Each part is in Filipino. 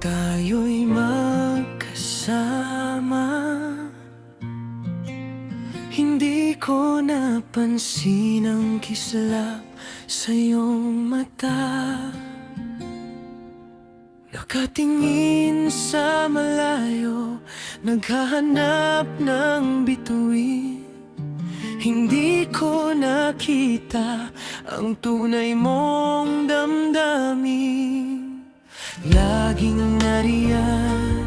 tayo'y magkasama. Hindi ko napansin ang kislap sa iyong mata. Nakatingin sa malayo, naghahanap ng bituin. Hindi ko nakita ang tunay mong damdamin. Laging nariyan,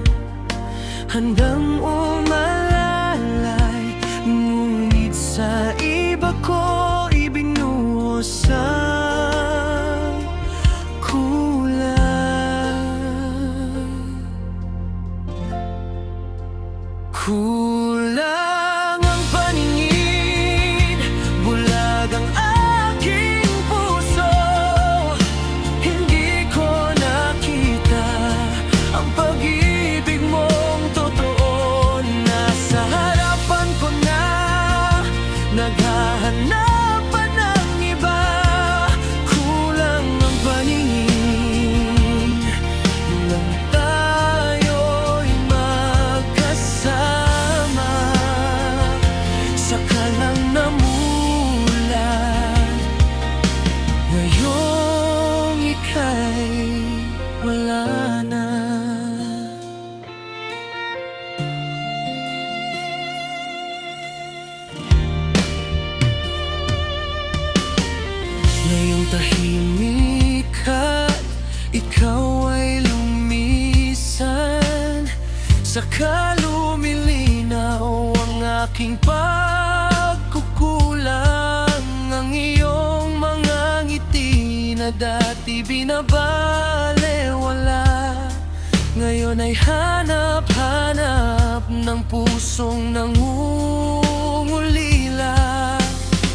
handang umalalay, ngunit sa iba ko ibinuhos ang kulang. Kulang ang paningin, bulag ang aking puso. Hindi ko nakita ang pag-ibig mong totoo. Nasa harapan ko na, naghahanap pa ng iba. Kulang ang paningin nang tayo'y magkasama. Saka lang namulat, ngayong ika'y wala na. Ngayong tahimik at ikaw ay lumisan, saka lumilinaw ang aking pagkukulang. Ang iyong mga ngiti na dati binabalewala, ngayon ay hanap-hanap ng pusong nangungulila.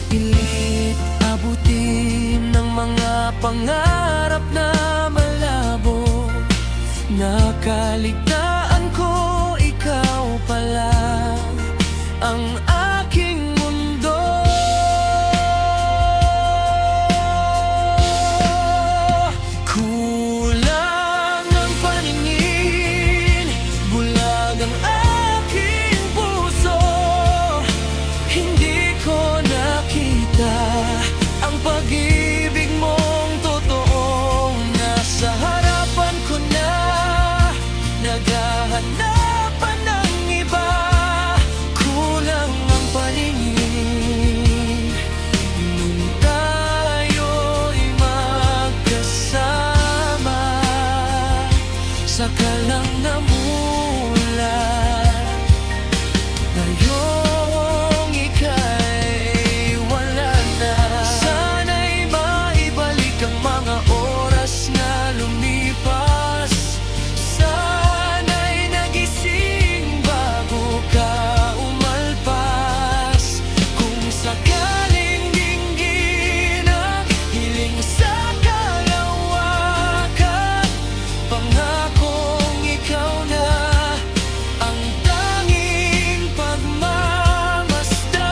Pilit abutin ng mga pangarap na malabo. Nakaligtaan ko, ikaw pala ang aking mundo. Kulang ang paningin, bulag ang aking puso. Hindi ko nakita ang pag-ibig mong totoo. Nasa harapan ko na, naghahanap pa ng iba. Kulang ang paningin nung tayo'y magkasama. Saka lang namulat, ngayong ika'y wala na. Sana'y maibalik ang mga oras na lumipas. Sana'y nagising bago ka umalpas. Kung sakaling dinggin ang hiling sa kalawakan, pangakong ikaw na ang tanging pagmamasdan.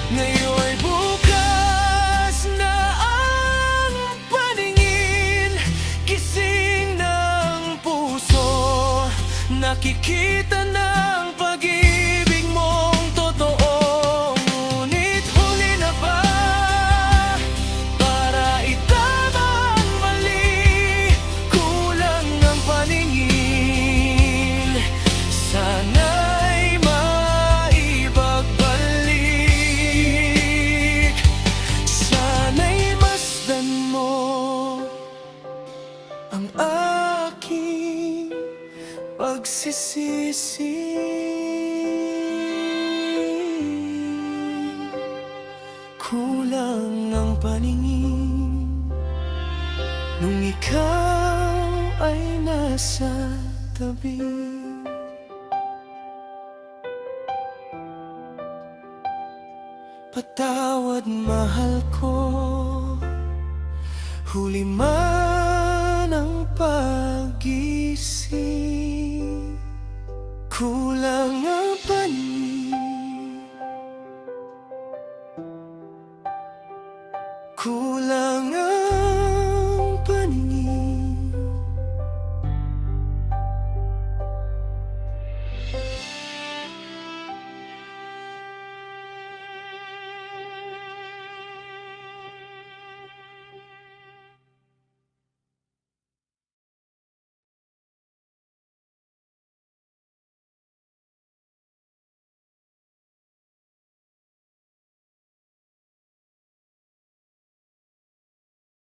Ngayon'y bukas na ang paningin, gising ng puso, nakikita ng pag-ibig mong totoo. Ngunit huli na ba para itama ang mali? Kulang ang paningin, sana'y maibagbalik. Sana'y masdan mo ang aking pagsisisi. Kulang ang paningin nung ikaw ay nasa tabi. Patawad, mahal ko, huli man ang pag-isip. Kulang ang paningin, kulang